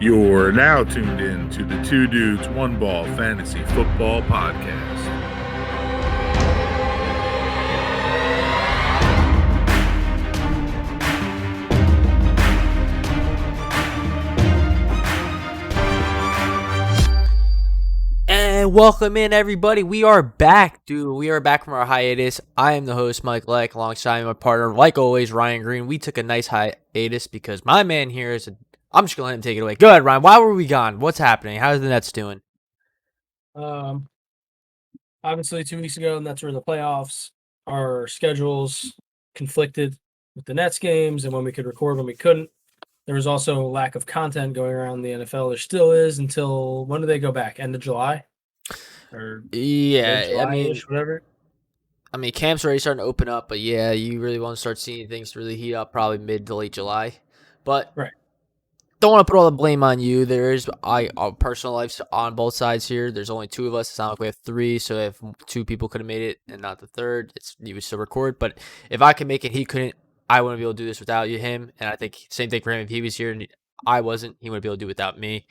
You're now tuned in to the Two Dudes, One Ball Fantasy Football Podcast. And welcome in, everybody. We are back, dude. We are back from our hiatus. I am the host, Mike Leck, alongside my partner, like always, Ryan Green. We took a nice hiatus because my man here is I'm just going to let him take it away. Go ahead, Ryan. Why were we gone? What's happening? How's the Nets doing? Obviously 2 weeks ago, and that's where the playoffs, our schedules conflicted with the Nets games and when we could record, when we couldn't. There was also a lack of content going around the NFL. There still is until when do they go back? End of July? Or Yeah, whatever. I mean, camp's already starting to open up, but yeah, you really want to start seeing things really heat up probably mid to late July. But Right. Don't want to put all the blame on you. There is our personal lives on both sides here. There's only two of us. It's not like we have three, so if two people could have made it and not the third, you would still record. But if I could make it, he couldn't. I wouldn't be able to do this without him. And I think same thing for him. If he was here and I wasn't, he wouldn't be able to do it without me.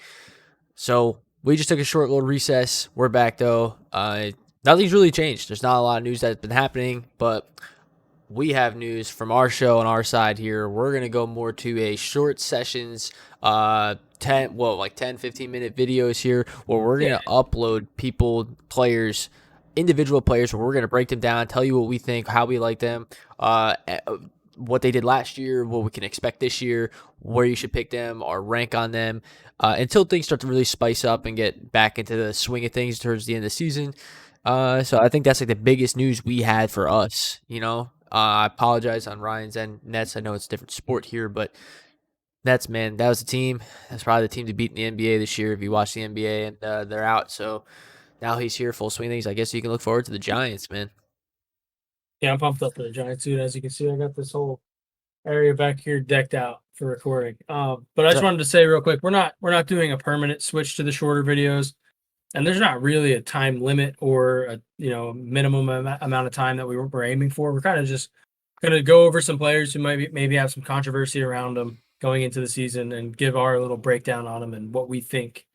So we just took a short little recess. We're back though. Nothing's really changed. There's not a lot of news that's been happening, but we have news from our show on our side here. We're going to go more to a short sessions, 10, 15 minute videos here where we're going to upload players, individual players, where we're going to break them down, tell you what we think, how we like them, what they did last year, what we can expect this year, where you should pick them, our rank on them, until things start to really spice up and get back into the swing of things towards the end of the season. So I think that's like the biggest news we had for us, I apologize on Ryan's and Nets. I know it's a different sport here, but Nets, man, that was the team. That's probably the team to beat in the NBA this year if you watch the NBA, and they're out. So now he's here, full swing things. I guess you can look forward to the Giants, man. Yeah, I'm pumped up for the Giants, dude. As you can see, I got this whole area back here decked out for recording. But I just wanted to say real quick, we're not doing a permanent switch to the shorter videos. And there's not really a time limit or a minimum amount of time that we're aiming for. We're kind of just going to go over some players who maybe have some controversy around them going into the season and give our little breakdown on them and what we think.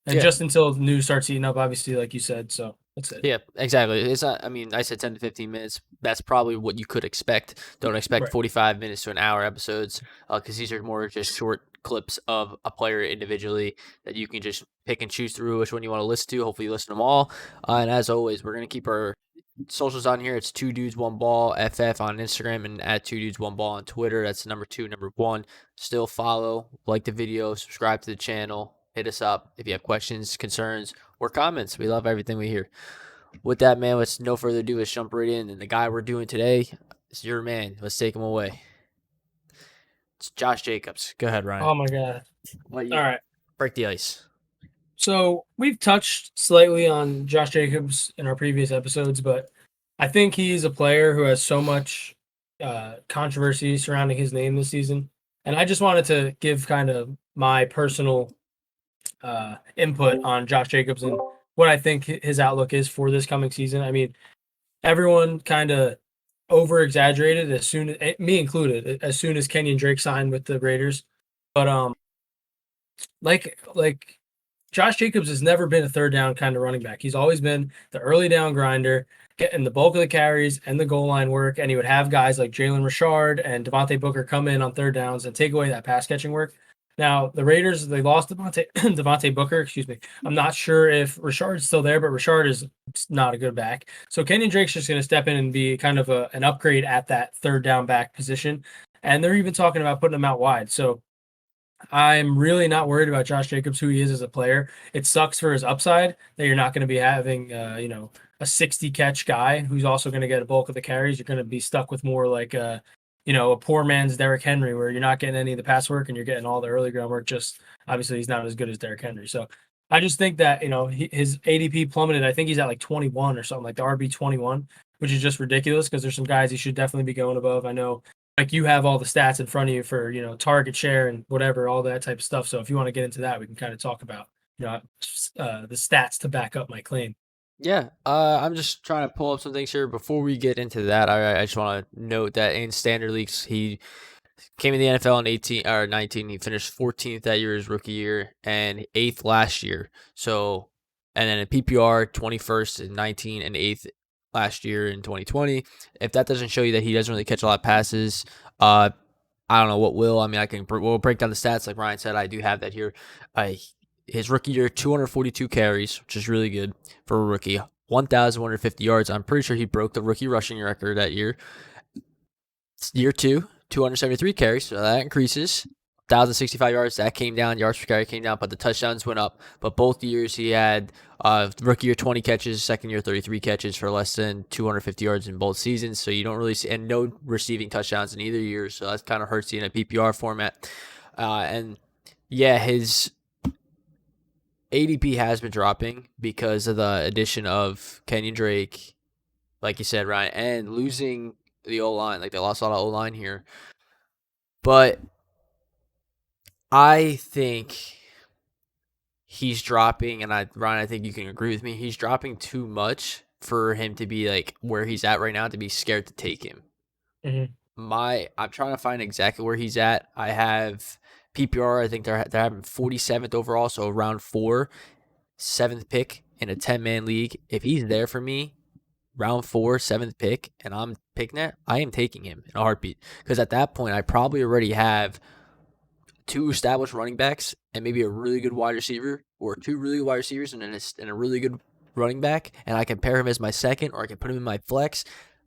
And just until the news starts heating up, obviously, like you said. So that's it. Yeah, exactly. It's not. I mean, I said 10 to 15 minutes. That's probably what you could expect. Don't expect 45 minutes to an hour episodes because these are more just short clips of a player individually that you can just pick and choose through which one you want to listen to. Hopefully you listen to them all. And as always, we're going to keep our socials on here. It's 2 Dudes 1 Ball FF on Instagram and at 2 Dudes 1 Ball on Twitter. That's number 2, number 1. Still follow, like the video, subscribe to the channel. Hit us up if you have questions, concerns, or comments. We love everything we hear. With that, man, let's no further ado. Let's jump right in. And the guy we're doing today is your man. Let's take him away. It's Josh Jacobs. Go ahead, Ryan. Oh, my God. All right. Break the ice. So we've touched slightly on Josh Jacobs in our previous episodes, but I think he's a player who has so much controversy surrounding his name this season. And I just wanted to give kind of my personal input on Josh Jacobs and what I think his outlook is for this coming season. I mean, everyone kind of over-exaggerated as soon as, me included, as soon as Kenyon Drake signed with the Raiders. But like Josh Jacobs has never been a third down kind of running back. He's always been the early down grinder, getting the bulk of the carries and the goal line work. And he would have guys like Jalen Richard and Devontae Booker come in on third downs and take away that pass catching work. Now, the Raiders, they lost Devontae Booker, excuse me. I'm not sure if Richard's still there, but Richard is not a good back. So Kenyon Drake's just going to step in and be kind of an upgrade at that third down back position. And they're even talking about putting him out wide. So I'm really not worried about Josh Jacobs, who he is as a player. It sucks for his upside that you're not going to be having, a 60-catch guy who's also going to get a bulk of the carries. You're going to be stuck with more like a poor man's Derrick Henry, where you're not getting any of the pass work and you're getting all the early ground work. Just obviously he's not as good as Derrick Henry. So I just think that, his ADP plummeted. I think he's at like 21 or something, like the RB 21, which is just ridiculous because there's some guys he should definitely be going above. I know like you have all the stats in front of you for, target share and whatever, all that type of stuff. So if you want to get into that, we can kind of talk about, the stats to back up my claim. Yeah, I'm just trying to pull up some things here. Before we get into that, I just want to note that in standard leagues, he Came in the NFL in 18 or 19. He finished 14th that year his rookie year and 8th last year. So, and then in PPR, 21st in 19 and 8th last year in 2020. If that doesn't show you that he doesn't really catch a lot of passes, I don't know what will. I mean, we'll break down the stats like Ryan said. I do have that here. His rookie year, 242 carries, which is really good for a rookie. 1,150 yards. I'm pretty sure he broke the rookie rushing record that year. Year 2, 273 carries, so that increases. 1,065 yards, that came down. Yards per carry came down, but the touchdowns went up. But both years he had rookie year 20 catches, second year 33 catches for less than 250 yards in both seasons. So you don't really see, and no receiving touchdowns in either year. So that kind of hurts you in a PPR format. And yeah, his ADP has been dropping because of the addition of Kenyon Drake, like you said, Ryan, and losing the O-line. Like, they lost a lot of O-line here. But I think he's dropping, and Ryan, I think you can agree with me. He's dropping too much for him to be like where he's at right now to be scared to take him. Mm-hmm. I'm trying to find exactly where he's at. I have PPR. I think they're having 47th overall, so round 4, 7th pick in a 10-man league. If he's there for me, round 4, 7th pick, and I'm picking it, I am taking him in a heartbeat. Because at that point, I probably already have 2 established running backs and maybe a really good wide receiver, or 2 really good wide receivers and a really good running back, and I can pair him as my second, or I can put him in my flex.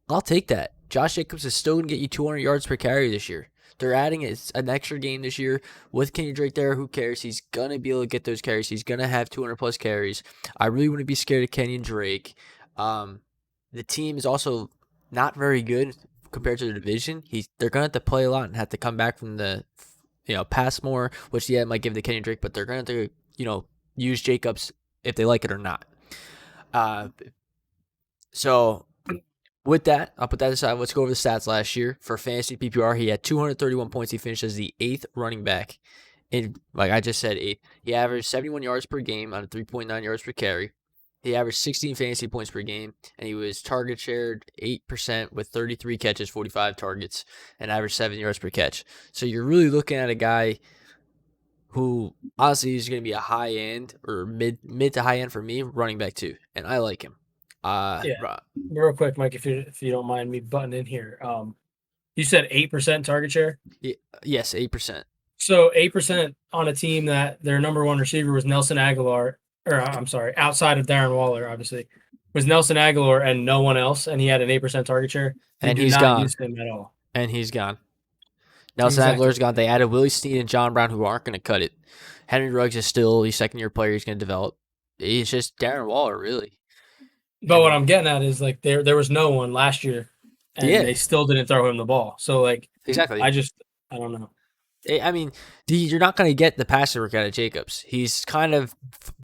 I'll take that. Josh Jacobs is still going to get you 200 yards per carry this year. They're adding an extra game this year with Kenyon Drake there. Who cares? He's going to be able to get those carries. He's going to have 200-plus carries. I really wouldn't be scared of Kenyon Drake. The team is also not very good compared to the division. They're going to have to play a lot and have to come back from the pass more, which might give the Kenyon Drake, but they're going to have to use Jacobs if they like it or not. So with that, I'll put that aside. Let's go over the stats last year. For fantasy PPR, he had 231 points. He finished as the 8th running back. And like I just said, 8th. He averaged 71 yards per game on a 3.9 yards per carry. He averaged 16 fantasy points per game, and he was target shared 8% with 33 catches, 45 targets, and averaged 7 yards per catch. So you're really looking at a guy who honestly is going to be a high end or mid to high end for me, running back too, and I like him. Real quick, Mike, if you don't mind me butting in here, you said 8% target share. Yes, 8%. So 8% on a team that their number one receiver was Nelson Aguilar, or I'm sorry, outside of Darren Waller, obviously, was Nelson Aguilar and no one else, and he had an 8% target share. And he's gone. Use him at all. And he's gone. Nelson Aguilar's gone. They added Willie Snead and John Brown, who aren't going to cut it. Henry Ruggs is still a second-year player. He's going to develop. It's just Darren Waller, really. But what I'm getting at is, like, there was no one last year, and they still didn't throw him the ball. So, like, exactly. I don't know. I mean, you're not going to get the passer work out of Jacobs. He's kind of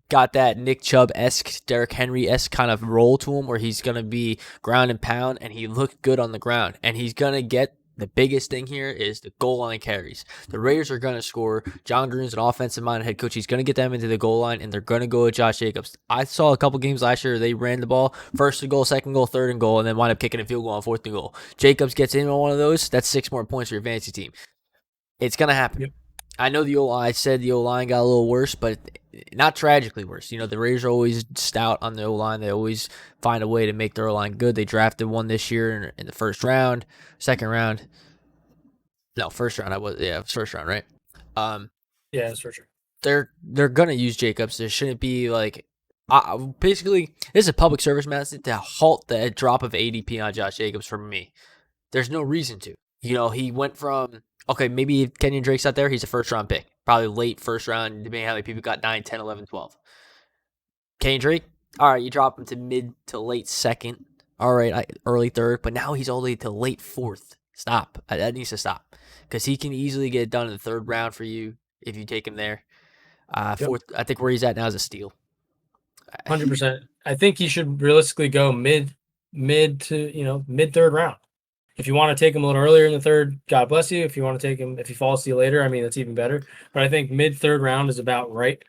got that Nick Chubb-esque, Derrick Henry-esque kind of role to him where he's going to be ground and pound, and he looked good on the ground. And he's going to get the biggest thing here is the goal line carries. The Raiders are going to score. John Gruden's an offensive-minded head coach. He's going to get them into the goal line, and they're going to go with Josh Jacobs. I saw a couple games last year they ran the ball, first and goal, second goal, third and goal, and then wind up kicking a field goal on fourth and goal. Jacobs gets in on one of those, that's 6 more points for your fantasy team. It's going to happen. Yep. I know I said the O-line got a little worse, but not tragically worse. The Raiders are always stout on the O-line. They always find a way to make their O-line good. They drafted one this year in the first round, second round. No, first round. First round, right? Yeah, that's for sure. They're going to use Jacobs. There shouldn't be basically, this is a public service message to halt the drop of ADP on Josh Jacobs for me. There's no reason to. He went from, okay, maybe if Kenyon Drake's out there, he's a first-round pick. Probably late first round, depending on how many people got 9, 10, 11, 12. Kenyon Drake, all right, you drop him to mid to late second. All right, early third, but now he's all the way to late fourth. Stop. That needs to stop because he can easily get it done in the third round for you if you take him there. Fourth, I think where he's at now is a steal. 100%. I think he should realistically go mid to mid third round. If you want to take him a little earlier in the third, God bless you. If you want to take him, if he falls to you later, I mean, that's even better. But I think mid third round is about right.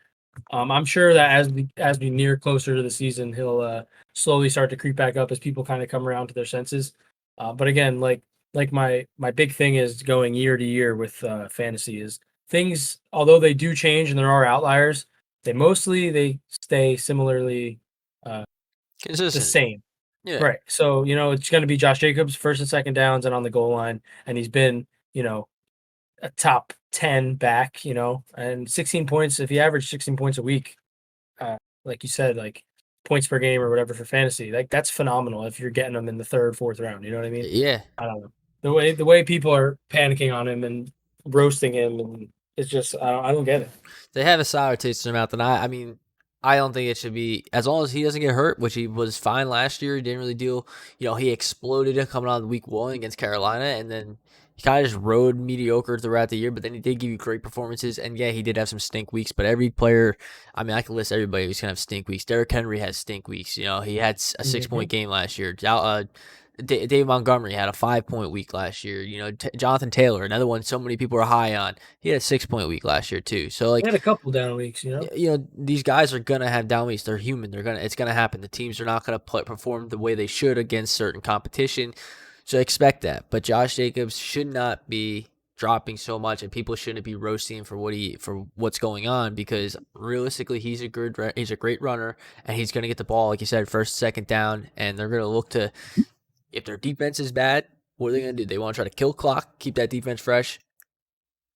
I'm sure that as we near closer to the season, he'll slowly start to creep back up as people kind of come around to their senses. But again, like like my big thing is going year to year with fantasy is things, although they do change and there are outliers, they stay similarly the Consistent. same. Yeah. Right. So, it's going to be Josh Jacobs first and second downs and on the goal line. And he's been, a top 10 back, and 16 points. If he averaged 16 points a week, like you said, like points per game or whatever for fantasy, like that's phenomenal if you're getting them in the third, fourth round. You know what I mean? Yeah. I don't know. The way people are panicking on him and roasting him, and it's just I don't get it. They have a sour taste in their mouth, and I mean, I don't think it should be, as long as he doesn't get hurt, which he was fine last year. He didn't really deal. He exploded coming on week 1 against Carolina, and then he kind of just rode mediocre throughout the year. But then he did give you great performances, and yeah, he did have some stink weeks. But every player, I mean, I can list everybody who's gonna have stink weeks. Derrick Henry has stink weeks. He had a 6-point game last year. Dave Montgomery had a 5-point week last year. Jonathan Taylor, another one so many people are high on. He had a 6-point week last year too. So He had a couple down weeks. these guys are gonna have down weeks. They're human. It's gonna happen. The teams are not gonna perform the way they should against certain competition. So expect that. But Josh Jacobs should not be dropping so much, and people shouldn't be roasting him for what's going on, because realistically he's a great runner, and he's gonna get the ball, like you said, first, second down, and they're gonna look to, if their defense is bad, what are they going to do? They want to try to kill clock, keep that defense fresh,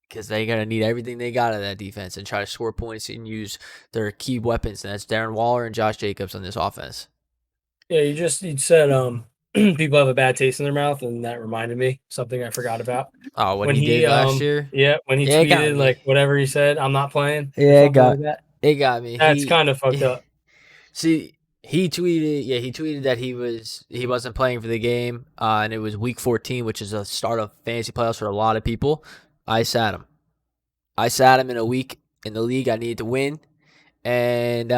because they're going to need everything they got of that defense and try to score points and use their key weapons, and that's Darren Waller and Josh Jacobs on this offense. Yeah, you said people have a bad taste in their mouth, and that reminded me something I forgot about. Oh, when he did last year? Yeah, when he tweeted like whatever he said, I'm not playing. Yeah, it got me. That's kind of fucked up. See, he tweeted that he wasn't playing for the game, and it was week 14, which is the start of fantasy playoffs for a lot of people. I sat him in a week in the league I needed to win, and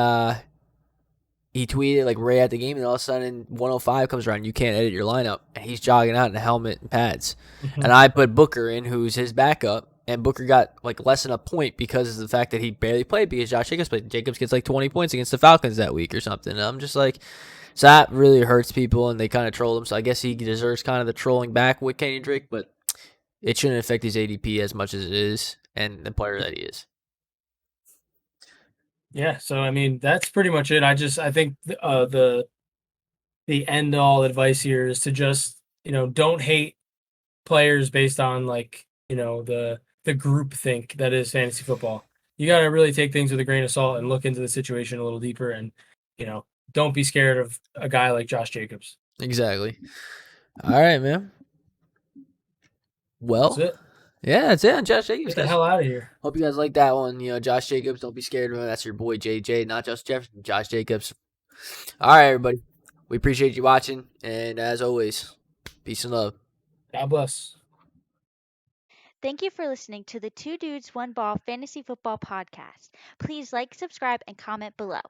he tweeted like right at the game, and all of a sudden 105 comes around. You can't edit your lineup, and he's jogging out in a helmet and pads. And I put Booker in, who's his backup, and Booker got like less than a point because of the fact that he barely played, because Josh Jacobs played. Jacobs gets like 20 points against the Falcons that week or something. And I'm just like, so that really hurts people, and they kind of troll him. So I guess he deserves kind of the trolling back with Kenny Drake, but it shouldn't affect his ADP as much as it is, and the player that he is. Yeah, so I mean that's pretty much it. I think the end all advice here is to just don't hate players based on like the group think that is fantasy football. You got to really take things with a grain of salt and look into the situation a little deeper, and don't be scared of a guy like Josh Jacobs. Exactly. All right, man. Well, that's it. Yeah, that's it on Josh Jacobs. Get the hell out of here. Hope you guys like that one. Josh Jacobs, don't be scared of him. That's your boy JJ, not Justin Jefferson, Josh Jacobs. All right, everybody. We appreciate you watching, and as always, peace and love. God bless. Thank you for listening to the Two Dudes, One Ball Fantasy Football Podcast. Please like, subscribe, and comment below.